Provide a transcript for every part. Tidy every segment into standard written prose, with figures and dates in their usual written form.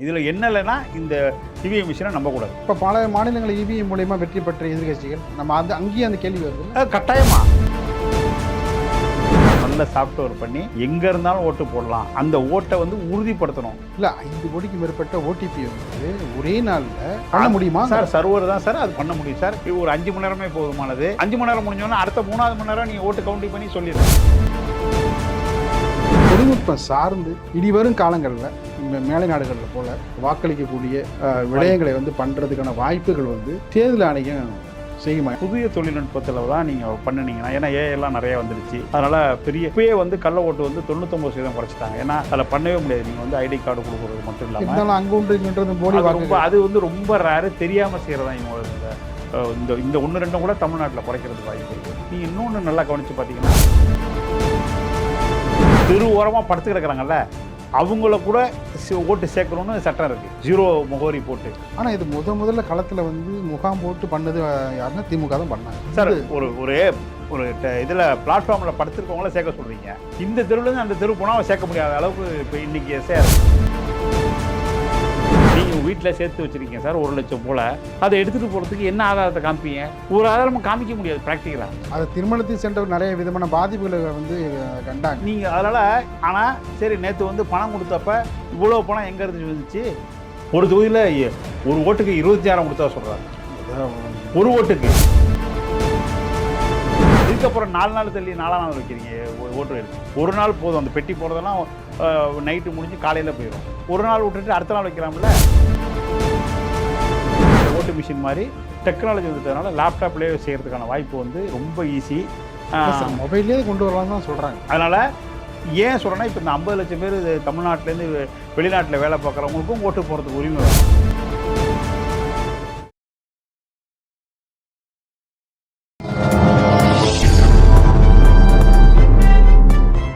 இதில் என்ன இல்லைன்னா இந்த இவிஎம் மிஷினை நம்பக்கூடாது. இப்போ பல மாநிலங்கள் இவிஎம் மூலயமா வெற்றி பெற்ற எதிர்கட்சிகள் நம்ம அங்கேயும் அந்த கேள்வி வருது. கட்டாயமா நல்ல சாஃப்ட்வேர் பண்ணி எங்க இருந்தாலும் ஓட்டு போடலாம். அந்த ஓட்டை வந்து உறுதிப்படுத்தணும். இல்லை 5 கோடிக்கு மேற்பட்ட ஓடிபி வந்து ஒரே நாளில் பண்ண முடியுமா சார்? சர்வர் தான் சார் அது பண்ண முடியும் சார். இது ஒரு 5 மணி நேரமே போதுமானது. 5 மணி நேரம் முடிஞ்சோன்னா அடுத்த 3வது மணி நேரம் நீங்கள் ஓட்டு கவுண்டிங் பண்ணி சொல்லிடுங்க. தொழில்நுட்பம் சார்ந்து இனிவரும் காலங்களில் மேலை நாடுகளில் போல வாக்களிக்கக்கூடிய விடயங்களை வந்து பண்ணுறதுக்கான வாய்ப்புகள் வந்து தேர்தல் ஆணையம் செய்யுமா? புதிய தொழில்நுட்பத்தில் தான் நீங்கள் பண்ணினீங்கன்னா, ஏன்னா எல்லாம் நிறைய வந்துருச்சு. அதனால் இப்பயே வந்து கள்ள ஓட்டு வந்து 99% குறைச்சிட்டாங்க. ஏன்னா அதில் பண்ணவே முடியாது. நீங்கள் வந்து ஐடி கார்டு கொடுக்குறது மட்டும் இல்லாமல் அங்கே ஒன்று போலி அது வந்து ரொம்ப ரேரு, தெரியாமல் செய்கிறதா இவங்க இந்த 1-2 கூட தமிழ்நாட்டில் குறைக்கிறதுக்கு வாய்ப்பு இருக்குது. நீங்கள் இன்னொன்று நல்லா கவனித்து பார்த்தீங்கன்னா, தெரு ஓரமாக படுத்து கிடக்குறாங்கல்ல, அவங்கள கூட ஓட்டு சேர்க்கணும்னு சட்டம் இருக்குது, 0 முகவரி போட்டு. ஆனால் இது முதல்ல களத்தில் வந்து முகாம் போட்டு பண்ணது யாருன்னா திமுக தான் பண்ணாங்க சார். ஒரு இதில் பிளாட்ஃபார்மில் படுத்துருக்கவங்கள சேர்க்க சொல்கிறீங்க. இந்த தெருவுலேருந்து அந்த தெரு போனால் சேர்க்க முடியாத அளவுக்கு இப்போ இன்றைக்கி நீங்கள் வீட்டில் சேர்த்து வச்சுருக்கீங்க சார் 1 லட்சம் போல். அதை எடுத்துகிட்டு போகிறதுக்கு என்ன ஆதாரத்தை காமிப்பீங்க? ஒரு ஆதாரமாக காமிக்க முடியாது ப்ராக்டிக்கலாக. அது திருமணத்தில் சென்றவர் நிறைய விதமான பாதிப்புகளை வந்து கண்டாங்க நீங்கள். அதனால் ஆனால் சரி, நேற்று வந்து பணம் கொடுத்தப்ப இவ்வளோ பணம் எங்கே இருந்து வந்துச்சு? ஒரு தொகுதியில் ஒரு ஓட்டுக்கு 26,000 கொடுத்தா சொல்கிறாங்க. ஒரு ஓட்டுக்கு. இதுக்கப்புறம் 4 நாள் தள்ளி 4ஆம் நாள் வைக்கிறீங்க ஓட்டு. ஒரு நாள் போதும். அந்த பெட்டி போடுறதெல்லாம் நைட்டு முடிஞ்சு காலையில் போயிடும். ஒரு நாள் விட்டுட்டு அடுத்த நாள் வைக்கலாம்ல. ஓட்டு மிஷின் மாதிரி டெக்னாலஜி வந்ததுனால லேப்டாப்லேயே செய்கிறதுக்கான வாய்ப்பு வந்து ரொம்ப ஈஸி. மொபைல்லேயே கொண்டு வரலாம் தான் சொல்கிறாங்க. அதனால் ஏன் சொல்கிறேன்னா, இப்போ இந்த 50 லட்சம் பேர் தமிழ்நாட்டிலேருந்து வெளிநாட்டில் வேலை பார்க்குறவங்களுக்கும் ஓட்டு போகிறதுக்கு உரிமை வரும்.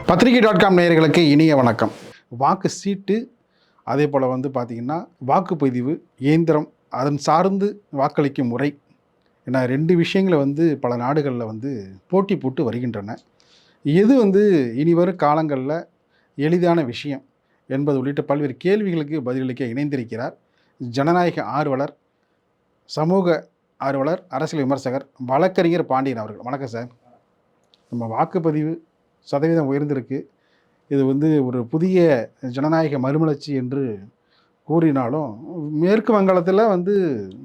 பத்திரிகை.com நேயர்களுக்கு இனிய வணக்கம். வாக்கு சீட்டு, அதே போல் வந்து பார்த்திங்கன்னா வாக்குப்பதிவு இயந்திரம், அதன் சார்ந்து வாக்களிக்கும் முறை என 2 விஷயங்களை வந்து பல நாடுகளில் வந்து போட்டி போட்டு வருகின்றன. எது வந்து இனிவரும் காலங்களில் எளிதான விஷயம் என்பது உள்ளிட்ட பல்வேறு கேள்விகளுக்கு பதிலளிக்க இணைந்திருக்கிறார் ஜனநாயக ஆர்வலர், சமூக ஆர்வலர், அரசியல் விமர்சகர், வழக்கறிஞர் பாண்டியன் அவர்கள். வணக்கம் சார். நம்ம வாக்குப்பதிவு சதவீதம் உயர்ந்திருக்கு. இது வந்து ஒரு புதிய ஜனநாயக மறுமலர்ச்சி என்று கூறினாலும் மேற்கு வங்காளத்தில் வந்து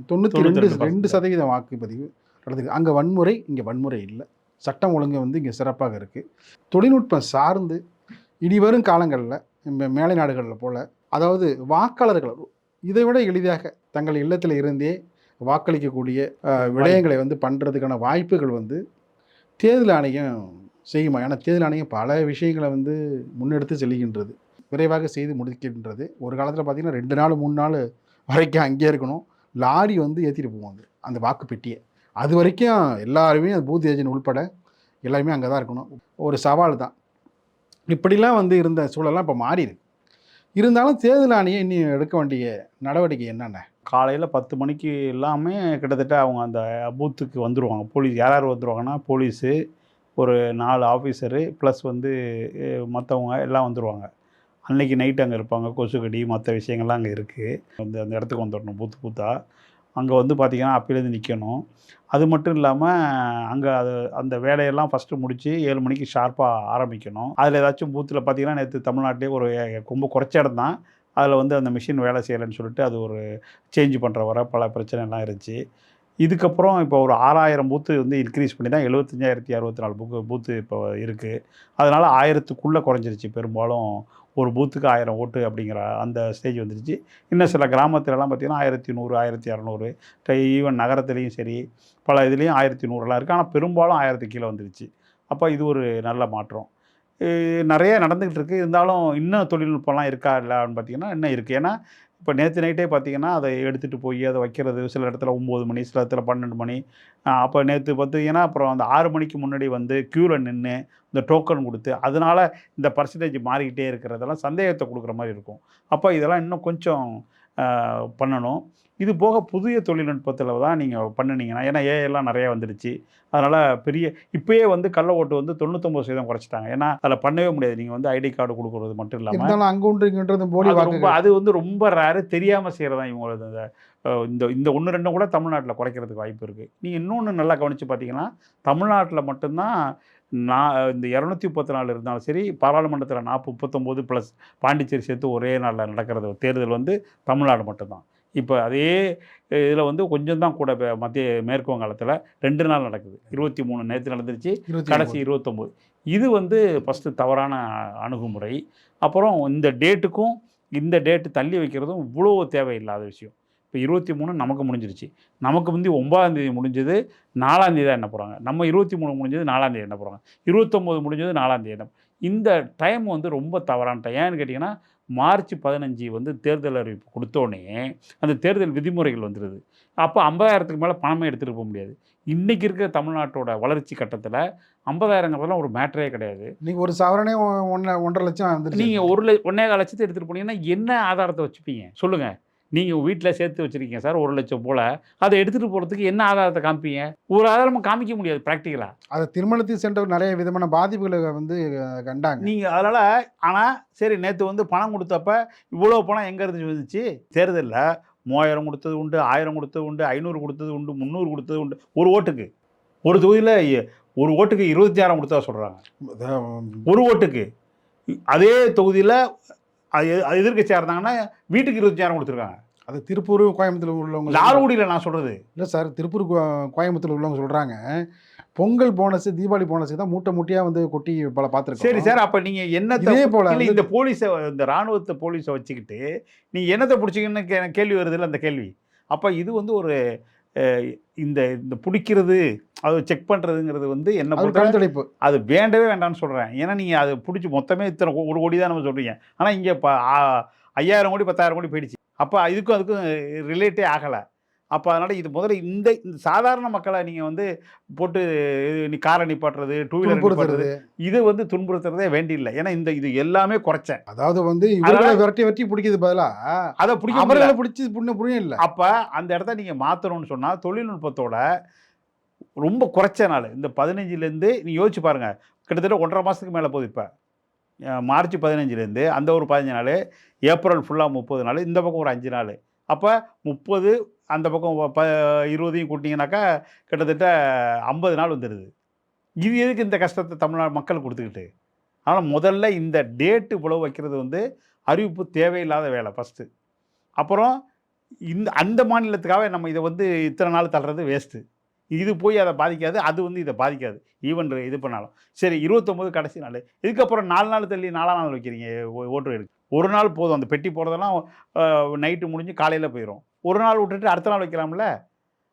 92% வாக்குப்பதிவு நடக்குது. அங்கே வன்முறை, இங்கே வன்முறை இல்லை. சட்டம் ஒழுங்கு வந்து இங்கே சிறப்பாக இருக்குது. தொழில்நுட்பம் சார்ந்து இனிவரும் காலங்களில் மேலை நாடுகளில் போல், அதாவது வாக்காளர்கள் இதை விட எளிதாக தங்கள் இல்லத்தில் இருந்தே வாக்களிக்கக்கூடிய விடயங்களை வந்து பண்ணுறதுக்கான வாய்ப்புகள் வந்து தேர்தல் ஆணையம் செய்யுமா? ஏன்னா தேர்தல் ஆணையம் பல விஷயங்களை வந்து முன்னெடுத்து செல்கின்றது, விரைவாக செய்து முடிக்கின்றது. ஒரு காலத்தில் பார்த்திங்கன்னா 2 நாள் 3 நாள் வரைக்கும் அங்கேயே இருக்கணும். லாரி வந்து ஏற்றிட்டு போவாங்க அந்த வாக்குப்பெட்டியை. அது வரைக்கும் எல்லாருமே அந்த பூத் ஏஜென்ட் உள்பட எல்லாருமே அங்கே தான் இருக்கணும். ஒரு சவால் தான். இப்படிலாம் வந்து இருந்த சூழலாம் இப்போ மாறிடுது. இருந்தாலும் தேர்தல் ஆணையம் இன்னும் எடுக்க வேண்டிய நடவடிக்கை என்னென்ன? காலையில் 10 மணிக்கு எல்லாமே கிட்டத்தட்ட அவங்க அந்த பூத்துக்கு வந்துடுவாங்க. போலீஸ் யார் வந்துடுவாங்கன்னா, போலீஸு, ஒரு 4 ஆஃபீஸரு ப்ளஸ் வந்து மற்றவங்க எல்லாம் வந்துடுவாங்க. அன்றைக்கி நைட்டு அங்கே இருப்பாங்க. கொசுக்கடி மற்ற விஷயங்கள்லாம் அங்கே இருக்குது. அந்த இடத்துக்கு வந்துடணும் பூத்தாக. அங்கே வந்து பார்த்திங்கன்னா அப்போலேருந்து நிற்கணும். அது மட்டும் இல்லாமல் அங்கே அந்த வேலையெல்லாம் ஃபஸ்ட்டு முடித்து 7 மணிக்கு ஷார்ப்பாக ஆரம்பிக்கணும். அதில் ஏதாச்சும் பூத்தில் பார்த்திங்கன்னா, நேற்று தமிழ்நாட்டிலே ஒரு ரொம்ப குறைச்ச இடம் தான். அதில் வந்து அந்த மிஷின் வேலை செய்யலைன்னு சொல்லிட்டு அது ஒரு சேஞ்ச் பண்ணுற வர பல பிரச்சனைலாம் இருந்துச்சு. இதுக்கப்புறம் இப்போ ஒரு 6,000 பூத்து வந்து இன்க்ரீஸ் பண்ணி தான் 75,664 பூத்து இப்போ இருக்குது. அதனால் 1000க்குள்ளே குறைஞ்சிருச்சு. பெரும்பாலும் ஒரு பூத்துக்கு 1000 ஓட்டு அப்படிங்கிற அந்த ஸ்டேஜ் வந்துருச்சு. இன்னும் சில கிராமத்துலலாம் பார்த்திங்கன்னா 1100, 1200, ஈவன் நகரத்துலேயும் சரி பல இதுலேயும் 1100லாம் இருக்குது. ஆனால் பெரும்பாலும் 1000க்கு கீழே வந்துருச்சு. அப்போ இது ஒரு நல்ல மாற்றம். நிறைய நடந்துக்கிட்டு இருக்குது. இருந்தாலும் இன்னும் தொழில்நுட்பம்லாம் இருக்கா இல்லைன்னு பார்த்திங்கன்னா இன்னும் இருக்குது. ஏன்னா இப்போ நேற்று நைட்டே பார்த்திங்கன்னா அதை எடுத்துகிட்டு போய் அதை வைக்கிறது சில இடத்துல 9 மணி, சில இடத்துல 12 மணி. அப்போ நேற்று பார்த்திங்கன்னா அப்புறம் அந்த 6 மணிக்கு முன்னாடி வந்து க்யூவில் நின்று இந்த டோக்கன் கொடுத்து, அதனால் இந்த பர்சன்டேஜ் மாறிக்கிட்டே இருக்கிறதெல்லாம் சந்தேகத்தை கொடுக்குற மாதிரி இருக்கும். அப்போ இதெல்லாம் இன்னும் கொஞ்சம் பண்ணணும். இது போக புதிய தொழில்நுட்பத்தில் தான் நீங்கள் பண்ணுனீங்கன்னா, ஏன்னா ஏஐலாம் நிறையா வந்துடுச்சு. அதனால் இப்பயே வந்து கள்ள ஓட்டு வந்து 99% குறைச்சிட்டாங்க. ஏன்னா அதில் பண்ணவே முடியாது. நீங்கள் வந்து ஐடி கார்டு கொடுக்குறது மட்டும் இல்லாமல் இருந்தாலும் அங்கே ஒன்று இங்கன்றது போலி வாக்குகள். அது வந்து ரொம்ப ரேரு. தெரியாமல் செய்கிறது தான் இவங்களது. இந்த இந்த 1, 2 கூட தமிழ்நாட்டில் குறைக்கிறதுக்கு வாய்ப்பு இருக்குது. நீங்கள் இன்னொன்று நல்லா கவனித்து பார்த்தீங்கன்னா, தமிழ்நாட்டில் மட்டும்தான் இந்த 234 இருந்தாலும் சரி, பாராளுமன்றத்தில் 39 ப்ளஸ் பாண்டிச்சேரி சேர்த்து ஒரே நாளில் நடக்கிறது தேர்தல் வந்து தமிழ்நாடு மட்டும்தான். இப்போ அதே இதில் வந்து கொஞ்சம் தான் கூட மத்திய மேற்கு வங்காளத்தில் 2 நாள் நடக்குது. 23 நேற்று நடந்துருச்சு, கடைசி 29. இது வந்து ஃபஸ்ட்டு தவறான அணுகுமுறை. அப்புறம் இந்த டேட்டுக்கும் இந்த டேட்டு தள்ளி வைக்கிறதும் இவ்வளோ தேவையில்லாத விஷயம். இப்போ 23 நமக்கு முடிஞ்சிருச்சு. நமக்கு முந்தி 9ஆம் தேதி முடிஞ்சது, 4ஆம் தேதி தான் எண்ண போகிறாங்க. நம்ம 23 முடிஞ்சது, 4ஆம் தேதி எண்ண போகிறாங்க. 29 முடிஞ்சது, 4ஆம் தேதி எண்ண. இந்த டைம் வந்து ரொம்ப தவறான டைம். ஏன்னு கேட்டிங்கன்னா, மார்ச் 15 வந்து தேர்தல் அறிவிப்பு கொடுத்தோடனே அந்த தேர்தல் விதிமுறைகள் வந்துடுது. அப்போ 50,000க்கு மேலே பணமே எடுத்துகிட்டு போக முடியாது. இன்றைக்கி இருக்கிற தமிழ்நாட்டோட வளர்ச்சி கட்டத்தில் 50,000ங்கிறதெல்லாம் ஒரு மேட்டரே கிடையாது. நீங்கள் ஒரு சவரனே 1.5 லட்சம் வந்துருச்சு. நீங்கள் 1.25 லட்சத்தை எடுத்துகிட்டு போனீங்கன்னா என்ன ஆதாரத்தை வச்சுப்பீங்க சொல்லுங்கள்? நீங்கள் வீட்டில் சேர்த்து வச்சுருக்கீங்க சார் 1 லட்சம் போல், அதை எடுத்துகிட்டு போகிறதுக்கு என்ன ஆதாரத்தை காமிப்பீங்க? ஒரு ஆதாரமும் காமிக்க முடியாது ப்ராக்டிக்கலாக. அது திருமணத்துக்கு சென்றவர் நிறைய விதமான பாதிப்புகளை வந்து கண்டாங்க. நீங்கள் அதனால் ஆனால் சரி, நேற்று வந்து பணம் கொடுத்தப்ப இவ்வளோ பணம் எங்கே இருந்து வந்துச்சு? தேர்தலில் 3000 கொடுத்தது உண்டு, 1000 கொடுத்தது உண்டு, 500 கொடுத்தது உண்டு, 300 கொடுத்தது உண்டு. ஒரு ஓட்டுக்கு ஒரு தொகுதியில் ஒரு ஓட்டுக்கு 26,000 கொடுத்தா சொல்கிறாங்க. ஒரு ஓட்டுக்கு. அதே தொகுதியில் எதிர்க்கட்சியாக இருந்தாங்கன்னா வீட்டுக்கு 25,000 கொடுத்துருக்காங்க. அது திருப்பூர், கோயம்புத்தூர் உள்ளவங்க. லால்குடியில் நான் சொல்கிறது இல்லை சார், திருப்பூர் கோயம்புத்தூர் உள்ளவங்க சொல்கிறாங்க, பொங்கல் போனஸ், தீபாவளி போனஸுக்கு தான் மூட்டை மூட்டையாக வந்து கொட்டி பார்த்துருக்கோம். சரி சார், அப்போ நீங்கள் என்னத்தை போல இந்த போலீஸை, இந்த இராணுவத்தை போலீஸை வச்சுக்கிட்டு நீங்கள் என்னத்தை பிடிச்சிங்கன்னு கேள்வி வருதில்ல அந்த கேள்வி. அப்போ இது வந்து ஒரு இந்த இந்த பிடிக்கிறது, அதை செக் பண்ணுறதுங்கிறது வந்து என்ன கருத்தடைப்பு, அது வேண்டவே வேண்டாம்னு சொல்கிறேன். ஏன்னா நீங்கள் அதை பிடிச்சி மொத்தமே இத்தனை 1 கோடி தான் நம்ம சொல்கிறீங்க. ஆனால் இங்கே 5,000 கோடி 10,000 கோடி போயிடுச்சு. அப்போ அதுக்கும் ரிலேட்டே ஆகலை. அப்போ அதனால் இது முதல்ல இந்த சாதாரண மக்களை நீங்கள் வந்து போட்டு நீ காரை நிப்பாட்டுறது, டூ வீலர் நிப்பாட்டுறது, இது வந்து துன்புறுத்துறதே வேண்டியில்லை. ஏன்னா இது எல்லாமே குறைச்சேன். அதாவது வந்து இவர்களை விரட்டி பிடிக்கிறது பதிலாக அதை அவர்களை பிடிச்சி புண்ணியம் இல்லை. அப்போ அந்த இடத்த நீங்கள் மாற்றணும்னு சொன்னால் தொழில்நுட்பத்தோட ரொம்ப குறைச்ச நாள் இந்த 15லேருந்து நீ யோசிச்சு பாருங்கள், கிட்டத்தட்ட 1.5 மாதத்துக்கு மேலே போகுது. இப்போ மார்ச் 15லேருந்து அந்த ஒரு 15 நாள், ஏப்ரல் ஃபுல்லாக 30 நாள், இந்த பக்கம் ஒரு 5 நாள். அப்போ 30 அந்த பக்கம் 20 கூட்டிங்கனாக்கா கிட்டத்தட்ட 50 நாள் வந்துடுது. இது எதுக்கு இந்த கஷ்டத்தை தமிழ்நாடு மக்கள் கொடுத்துக்கிட்டு? ஆனால் முதல்ல இந்த டேட்டு இவ்வளோ வைக்கிறது வந்து அறிவிப்பு தேவையில்லாத வேலை ஃபஸ்ட்டு. அப்புறம் அந்த மாநிலத்துக்காக நம்ம இதை வந்து இத்தனை நாள் தள்ளுறது வேஸ்ட்டு. இது போய் அதை பாதிக்காது, அது வந்து இதை பாதிக்காது. ஈவன் இது பண்ணாலும் சரி, 29 கடைசி நாள். இதுக்கப்புறம் 4 நாள் தள்ளி 4ஆம் நாள் வைக்கிறீங்க ஓட்டு எடுக்க. ஒரு நாள் போதும். அந்த பெட்டி போடுறதெல்லாம் நைட்டு முடிஞ்சு காலையில் போயிடும். ஒரு நாள் விட்டுட்டு அடுத்த நாள் வைக்கலாம்ல.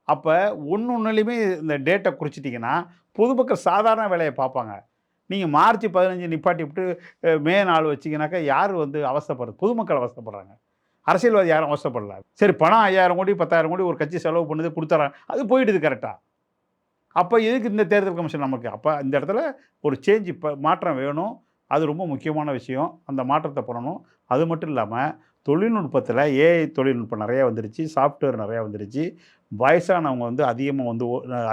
அப்போ ஒன்றுலையுமே இந்த டேட்டை குறிச்சிட்டிங்கன்னா பொதுமக்கள் சாதாரண வேலையை பார்ப்பாங்க. நீங்கள் மார்ச் 15 நிப்பாட்டி விட்டு மே 4 வச்சிங்கனாக்கா யார் வந்து அவஸ்தைப்படுறது? பொதுமக்கள் அவஸ்தைப்படுறாங்க. அரசியல்வாதி யாரும் அவசரப்படல. சரி, பணம் 5,000 கோடி 10,000 கோடி ஒரு கட்சி செலவு பண்ணுது, கொடுத்துறாங்க, அது போயிடுது கரெக்டாக. அப்போ எதுக்கு இந்த தேர்தல் கமிஷன் நமக்கு? அப்போ இந்த இடத்துல ஒரு சேஞ்ச், இப்போ மாற்றம் வேணும். அது ரொம்ப முக்கியமான விஷயம். அந்த மாற்றத்தை பண்ணணும். அது மட்டும் இல்லாமல் தொழில்நுட்பத்தில் ஏஐ தொழில்நுட்பம் நிறையா வந்துருச்சு, சாஃப்ட்வேர் நிறையா வந்துருச்சு. வயசானவங்க வந்து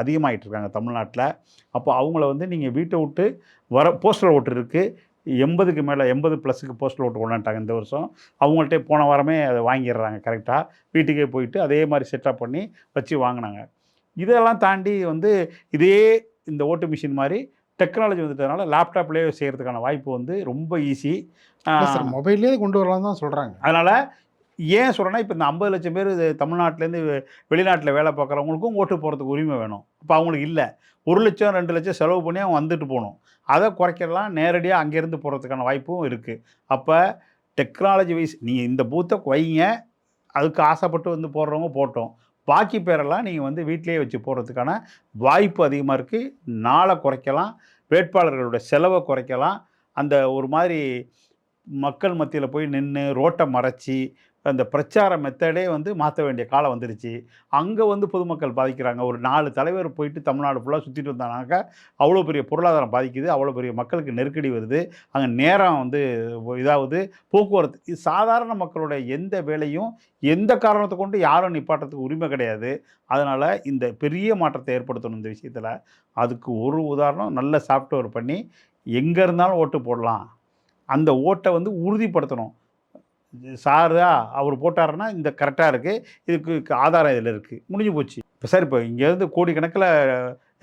அதிகமாகிட்டு இருக்காங்க தமிழ்நாட்டில். அப்போ அவங்கள வந்து நீங்கள் வீட்டை விட்டு போஸ்டல் ஓட்டு இருக்குது, 80க்கு மேலே 80 ப்ளஸுக்கு போஸ்டல் ஓட்டு கொண்டாட்டாங்க இந்த வருஷம். அவங்கள்ட்டே போன வாரமே அதை வாங்கிடுறாங்க கரெக்டாக. வீட்டுக்கே போயிட்டு அதே மாதிரி செட்டப் பண்ணி வச்சு வாங்கினாங்க. இதெல்லாம் தாண்டி வந்து இதே இந்த ஓட்டு மிஷின் மாதிரி டெக்னாலஜி வந்துட்டதுனால லேப்டாப்லேயே செய்கிறதுக்கான வாய்ப்பு வந்து ரொம்ப ஈஸி. மொபைல்லேயே கொண்டு வரலாம் தான் சொல்கிறாங்க. அதனால் ஏன் சொல்கிறேன்னா, இப்போ இந்த 50 லட்சம் பேர் தமிழ்நாட்டிலேருந்து வெளிநாட்டில் வேலை பார்க்குறவங்களுக்கும் ஓட்டு போகிறதுக்கு உரிமை வேணும். இப்போ அவங்களுக்கு இல்லை. 1 லட்சம் 2 லட்சம் செலவு பண்ணி அவங்க வந்துட்டு போகணும். அதை குறைக்கலாம், நேரடியாக அங்கேருந்து போகிறதுக்கான வாய்ப்பும் இருக்குது. அப்போ டெக்னாலஜி வைஸ் நீங்கள் இந்த பூத்தை வைங்க, அதுக்கு ஆசைப்பட்டு வந்து போடுறவங்க போட்டோம். பாக்கி பேரெல்லாம் நீங்கள் வந்து வீட்டிலேயே வச்சு போடுறதுக்கான வாய்ப்பு அதிகமாக இருக்குது. நாளை குறைக்கலாம், வேட்பாளர்களோட செலவை குறைக்கலாம். அந்த ஒரு மாதிரி மக்கள் மத்தியில் போய் நின்று ரோட்டை மறைச்சி அந்த பிரச்சார மெத்தடே வந்து மாற்ற வேண்டிய காலம் வந்துருச்சு. அங்கே வந்து பொதுமக்கள் பாதிக்கிறாங்க. ஒரு 4 தலைவர் போயிட்டு தமிழ்நாடு ஃபுல்லாக சுற்றிட்டு வந்தானாக்கா அவ்வளோ பெரிய பொருளாதாரம் பாதிக்குது, அவ்வளோ பெரிய மக்களுக்கு நெருக்கடி வருது, அங்கே நேரம் வந்து இதாகுது, போக்குவரத்து இது சாதாரண மக்களுடைய எந்த வேலையும் எந்த காரணத்தை கொண்டு யாரும் நிப்பாட்டுறதுக்கு உரிமை கிடையாது. அதனால் இந்த பெரிய மாற்றத்தை ஏற்படுத்தணும் இந்த விஷயத்தில். அதுக்கு ஒரு உதாரணம் நல்ல சாஃப்ட்வேர் பண்ணி எங்கே இருந்தாலும் ஓட்டு போடலாம். அந்த ஓட்டை வந்து உறுதிப்படுத்தணும். சாரா அவர் போட்டாருன்னா இந்த கரெக்டாக இருக்குது, இதுக்கு ஆதாரம் இதில் இருக்குது, முடிஞ்சு போச்சு. இப்போ சார் இப்போ இங்கேருந்து கோடிக்கணக்கில்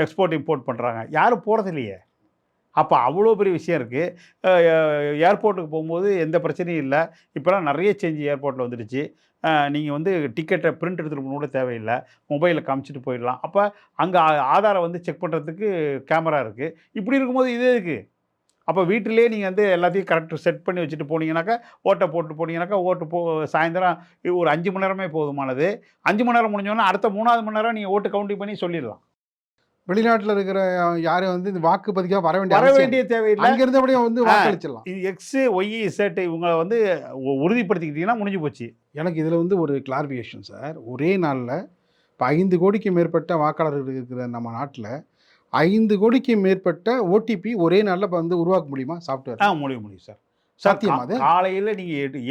எக்ஸ்போர்ட் இம்போர்ட் பண்ணுறாங்க, யாரும் போகிறது இல்லையே. அப்போ அவ்வளோ பெரிய விஷயம் இருக்குது. ஏர்போர்ட்டுக்கு போகும்போது எந்த பிரச்சனையும் இல்லை. இப்போலாம் நிறைய சேஞ்ச் ஏர்போர்ட்டில் வந்துடுச்சு. நீங்கள் வந்து டிக்கெட்டை பிரிண்ட் எடுத்துகிட்டு போகணும் கூட தேவையில்லை, மொபைலில் காமிச்சிட்டு போயிடலாம். அப்போ அங்கே ஆதாரம் வந்து செக் பண்ணுறதுக்கு கேமரா இருக்குது. இப்படி இருக்கும்போது இது இருக்குது. அப்போ வீட்டிலேயே நீங்கள் வந்து எல்லாத்தையும் கரெக்ட் செட் பண்ணி வச்சுட்டு போனீங்கன்னாக்கா, ஓட்டை போட்டு போனீங்கன்னாக்கா, சாயந்தரம் ஒரு 5 மணி நேரமே போதுமானது. 5 மணி நேரம் முடிஞ்சோன்னா அடுத்த 3வது மணி நேரம் நீங்கள் ஓட்டு கவுண்டிங் பண்ணி சொல்லிடலாம். வெளிநாட்டில் இருக்கிற யாரும் வந்து இந்த வாக்குப்பதிக்காக வர வேண்டிய தேவையில்லை. அங்கே இருந்தபடியே வந்து வாக்களிச்சிடலாம். இது எக்ஸு ஒய் இசட் இவங்களை வந்து உறுதிப்படுத்திக்கிட்டீங்கன்னா முடிஞ்சு போச்சு. எனக்கு இதில் வந்து ஒரு கிளாரிஃபிகேஷன் சார். ஒரே நாளில் இப்போ 5 கோடிக்கு மேற்பட்ட வாக்காளர்கள் இருக்கிற நம்ம நாட்டில் 5 கோடிக்கு மேற்பட்ட ஓடிபி ஒரே நாளில் இப்போ வந்து உருவாக்க முடியுமா சாஃப்ட்வேர்? முடியும் சார். சாத்தியமா அது? காலையில் நீங்கள்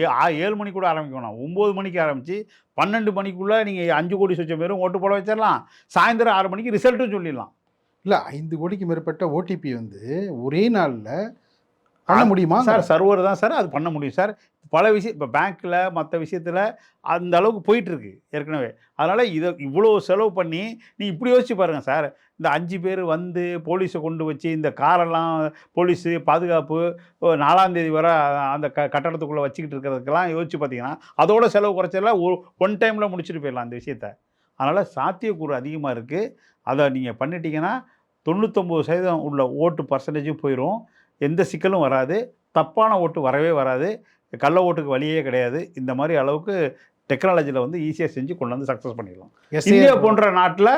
7 மணிக்கு கூட ஆரம்பிக்கணும், 9 மணிக்கு ஆரம்பித்து 12 மணிக்குள்ளே நீங்கள் 5 கோடி சொச்ச பேரும் ஓட்டு போட வச்சிடலாம். சாயந்தரம் 6 மணிக்கு ரிசல்ட்டும் சொல்லிடலாம். இல்லை, 5 கோடிக்கு மேற்பட்ட ஓடிபி வந்து ஒரே நாளில் பண்ண முடியுமா சார்? சர்வர் தான் சார் அது பண்ண முடியும் சார். பல விஷயம் இப்போ பேங்க்கில் மற்ற விஷயத்தில் அந்த அளவுக்கு போயிட்டுருக்கு ஏற்கனவே. அதனால் இவ்வளோ செலவு பண்ணி இப்படி யோசிச்சு பாருங்கள் சார். இந்த 5 பேர் வந்து போலீஸை கொண்டு வச்சு இந்த காரெல்லாம் போலீஸு பாதுகாப்பு 4ஆம் தேதி வரை அந்த கட்டடத்துக்குள்ளே வச்சுக்கிட்டு இருக்கிறதுக்கெல்லாம் யோசிச்சு பார்த்தீங்கன்னா அதோட செலவு குறைச்சலாம் ஒன் டைமில் முடிச்சுட்டு போயிடலாம் அந்த விஷயத்தை. அதனால் சாத்தியக்கூறு அதிகமாக இருக்குது. அதை நீங்கள் பண்ணிட்டீங்கன்னா 99% உள்ள ஓட்டு பர்சன்டேஜும் போயிடும். எந்த சிக்கலும் வராது, தப்பான ஓட்டு வரவே வராது, கள்ள ஓட்டுக்கு வழியே கிடையாது. இந்த மாதிரி அளவுக்கு டெக்னாலஜியில் வந்து ஈஸியாக செஞ்சு கொண்டு வந்து சக்ஸஸ் பண்ணிடலாம். இந்தியா போன்ற நாட்டில்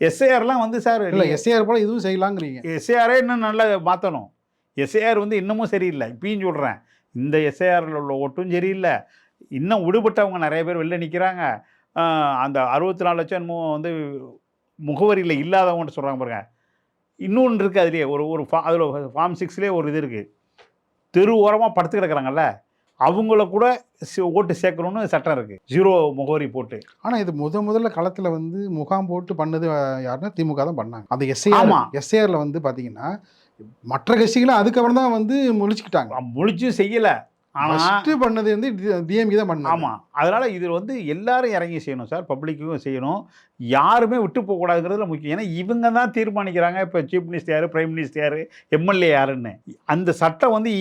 எஸ்ஏஆர்லாம் வந்து சார் இல்லை, எஸ்ஏஆர் போல் இதுவும் செய்யலாங்கிறீங்க. எஸ்ஏஆரே இன்னும் நல்லா மாற்றணும். எஸ்ஏஆர் வந்து இன்னமும் சரியில்லை. இப்பயும் சொல்கிறேன், இந்த எஸ்ஏஆரில் உள்ள ஓட்டும் சரியில்லை. இன்னும் விடுபட்டவங்க நிறைய பேர் வெளில நிற்கிறாங்க. அந்த 64 லட்சம் என்னமோ வந்து முகவரியில் இல்லாதவங்கன்னு சொல்கிறாங்க பாருங்க. இன்னொன்று இருக்குது அதுலேயே ஒரு அதில் ஃபார்ம் 6லேயே ஒரு இது இருக்குது. தெரு ஓரமாக படுத்து கிடக்குறாங்கல்ல, அவங்கள கூட ஓட்டு சேர்க்கணும்னு சட்டம் இருக்குது, 0 முகவரி போட்டு. ஆனால் இது முதல்ல களத்தில் வந்து முகாம் போட்டு பண்ணது யாருன்னா திமுக தான் பண்ணாங்க. அந்த எஸ்ஏஆரில் வந்து பார்த்தீங்கன்னா மற்ற கட்சிகளும் அதுக்கப்புறம் தான் வந்து முழிச்சுக்கிட்டாங்க. முழிச்சும் செய்யலை. ஆனால் பண்ணது வந்து டிஎம்கே தான் பண்ணாங்க. ஆமாம், அதனால் இது வந்து எல்லாரும் இறங்கி செய்யணும் சார். பப்ளிக்கும் செய்யணும், யாருமே விட்டு போகக்கூடாதுங்கிறதுல முக்கியம். ஏன்னா இவங்க தான் தீர்மானிக்கிறாங்க இப்போ சீஃப் மினிஸ்டர் யார், பிரைம் மினிஸ்டர் யார், எம்எல்ஏ யாருன்னு. அந்த சட்டம் வந்து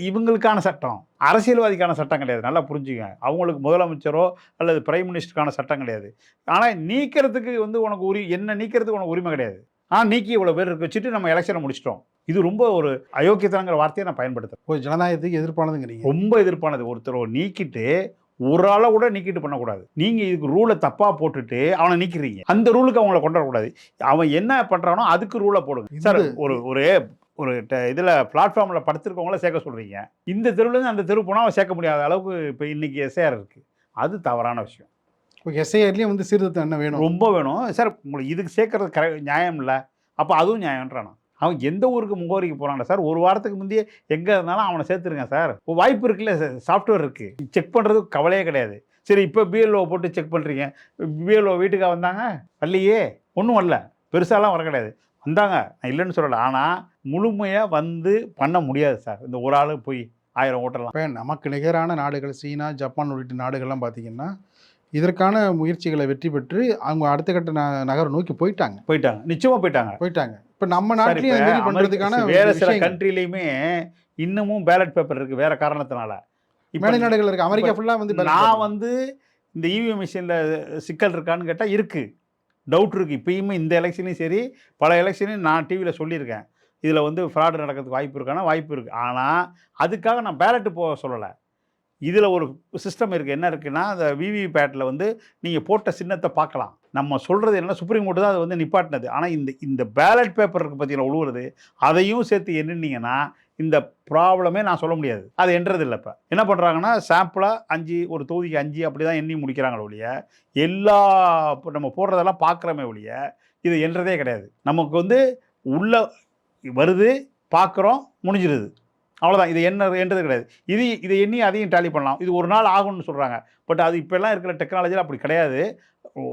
இவங்களுக்கான சட்டம், அரசியல்வாதிக்கான சட்டம் கிடையாது. நல்லா புரிஞ்சுங்க. அவங்களுக்கு முதலமைச்சரோ அல்லது பிரைம் மினிஸ்டருக்கான சட்டம் கிடையாது. ஆனால் நீக்கிறதுக்கு வந்து உனக்கு என்ன நீக்கிறதுக்கு உனக்கு உரிமை கிடையாது. நீக்கி இவ்வளோ பேர் இருக்க வச்சுட்டு நம்ம எலெக்ஷனை முடிச்சிட்டோம். இது ரொம்ப ஒரு அயோக்கியத்தனங்கிற வார்த்தையை நான் பயன்படுத்துகிறேன். ஒரு ஜனநாயகத்துக்கு எதிர்ப்பானதுங்கிறீங்க. ரொம்ப எதிர்ப்பானது. ஒருத்தரை நீக்கிட்டு ஒரு ஆளை கூட நீக்கிட்டு பண்ணக்கூடாது. நீங்கள் இதுக்கு ரூலை தப்பாக போட்டுட்டு அவனை நீக்கிறீங்க. அந்த ரூலுக்கு அவங்கள கொண்டு வரக்கூடாது. அவன் என்ன பண்ணுறானோ அதுக்கு ரூலை போடுங்க சார். ஒரு இதில் பிளாட்ஃபார்மில் படுத்துருக்கவங்கள சேர்க்க சொல்கிறீங்க. இந்த தெருவுலேருந்து அந்த தெரு போனால் அவன் சேர்க்க முடியாத அளவுக்கு இப்போ இன்றைக்கி எஸ்ஏஆர் இருக்குது. அது தவறான விஷயம். இப்போ எஸ்ஐஆர்லேயும் வந்து சீர்திருத்தம் என்ன வேணும்? ரொம்ப வேணும் சார். உங்களுக்கு இதுக்கு சேர்க்கறது நியாயம் இல்லை. அப்போ அதுவும் நியாயம்ன்றானா? அவன் எந்த ஊருக்கு முகவரிக்கு போகிறாங்க சார், ஒரு வாரத்துக்கு முந்தையே எங்கே இருந்தாலும் அவனை சேர்த்துருங்க சார். இப்போ வாய்ப்பு இருக்குல்ல, சாஃப்ட்வேர் இருக்குது, செக் பண்ணுறதுக்கு கவலையே கிடையாது. சரி, இப்போ பிஎல்ஓ போட்டு செக் பண்ணுறீங்க. பிஎல்ஓ வீட்டுக்காக வந்தாங்க? வரலையே, ஒன்றும் வரல, பெருசாலாம் வர கிடையாது. வந்தாங்க, நான் இல்லைன்னு சொல்லலை. ஆனால் முழுமையாக வந்து பண்ண முடியாது சார். இந்த ஒரு ஆள் போய் 1000 ஓட்டலாம். இப்போ நமக்கு நிகரான நாடுகள் சீனா, ஜப்பான் உள்ளிட்ட நாடுகள்லாம் பார்த்தீங்கன்னா இதற்கான முயற்சிகளை வெற்றி பெற்று அவங்க அடுத்த கட்ட நகரை நோக்கி போயிட்டாங்க. நிச்சயமாக போயிட்டாங்க. இப்போ நம்ம நாட்டிலையும் பண்ணுறதுக்கான வேறு சில கண்ட்ரிலையுமே இன்னமும் பேலட் பேப்பர் இருக்குது வேறு காரணத்தினால. மேலை நாடுகள் இருக்குது. அமெரிக்கா ஃபுல்லாக வந்து நான் வந்து இந்த இவிஎம் மிஷினில் சிக்கல் இருக்கான்னு கேட்டால் இருக்குது, டவுட் இருக்குது. இப்போயுமே இந்த எலெக்ஷனையும் சரி பல எலெக்ஷனையும் நான் டிவியில் சொல்லியிருக்கேன். இதில் வந்து ஃப்ராடு நடக்கிறதுக்கு வாய்ப்பு இருக்கானா? வாய்ப்பு இருக்குது. ஆனால் அதுக்காக நான் பேலட்டு போக சொல்லலை. இதில் ஒரு சிஸ்டம் இருக்குது. என்ன இருக்குன்னா, அந்த விவிபேட்டில் வந்து நீங்கள் போட்ட சின்னத்தை பார்க்கலாம். நம்ம சொல்கிறது என்னென்னா, சுப்ரீம் கோர்ட்டு தான் அது வந்து நிப்பாட்டினது. ஆனால் இந்த பேலட் பேப்பர் இருக்குது பார்த்தீங்கன்னா, உழுவுறது, அதையும் சேர்த்து எண்ணினீங்கன்னா இந்த ப்ராப்ளமே நான் சொல்ல முடியாது. அது எண்றது இல்லை. இப்போ என்ன பண்ணுறாங்கன்னா, சாம்பிளாக 5 ஒரு தொகுதிக்கு 5 அப்படி தான் எண்ணி முடிக்கிறாங்களே ஒழிய, எல்லா இப்போ நம்ம போடுறதெல்லாம் பார்க்குறோமே ஒழிய, இது எண்றதே கிடையாது. நமக்கு வந்து உள்ள வருது, பார்க்குறோம், முடிஞ்சிருது. அவ்வளோதான். இது எண்றது கிடையாது. இதை எண்ணி அதையும் டேலி பண்ணலாம். இது ஒரு நாள் ஆகும்னு சொல்கிறாங்க. பட் அது இப்போல்லாம் இருக்கிற டெக்னாலஜியில் அப்படி கிடையாது.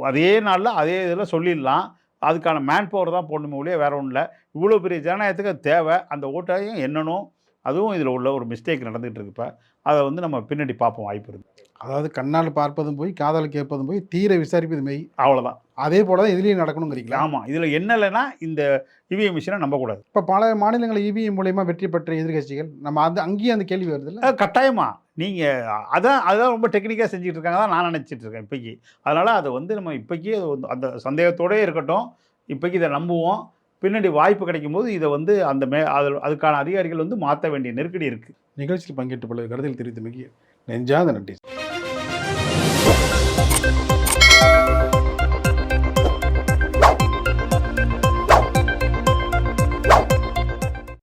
அதே நாளில் அதே இதில் சொல்லிடலாம். அதுக்கான மேன் பவர் தான் போடணுமே ஒழிய வேற ஒன்றும் இல்லை. இவ்வளோ பெரிய ஜனநாயகத்துக்கு அது தேவை. அந்த ஓட்டையும் எண்ணணும். அதுவும் இதில் உள்ள ஒரு மிஸ்டேக் நடந்துகிட்டு இருக்கு. இப்போ அதை வந்து நம்ம பின்னாடி பார்ப்போம், வாய்ப்பு இருக்குது. அதாவது கண்ணால் பார்ப்பதும் போய், காதால் கேட்பதும் போய், தீர விசாரிப்பது மெய். அவ்வளோதான். அதே போல தான் இதுலேயும் நடக்கணுங்கிறீங்களா? ஆமாம். இதில் என்ன இல்லைன்னா இந்த இவிஎம் மிஷினை நம்பக்கூடாது. இப்போ பல மாநிலங்கள் இவிஎம் மூலயமா வெற்றி பெற்ற எதிர்க்கட்சிகள் நம்ம அங்கேயும் அந்த கேள்வி வருது இல்லை? கட்டாயமா. நீங்கள் அதான் ரொம்ப டெக்னிக்காக செஞ்சுட்டு இருக்காங்க தான் நான் நினச்சிட்டு இருக்கேன் இப்போக்கி. அதனால் அதை வந்து நம்ம இப்போக்கி அந்த சந்தேகத்தோடே இருக்கட்டும். இப்போக்கி இதை நம்புவோம். பின்னாடி வாய்ப்பு கிடைக்கும்போது இதை வந்து அதுக்கான அதிகாரிகள் வந்து மாற்ற வேண்டிய நெருக்கடி இருக்குது. நிகழ்ச்சியில் பங்கேற்று பல கருத்தில் தெரிவித்தமைக்கு நெஞ்சார்ந்த நன்றி.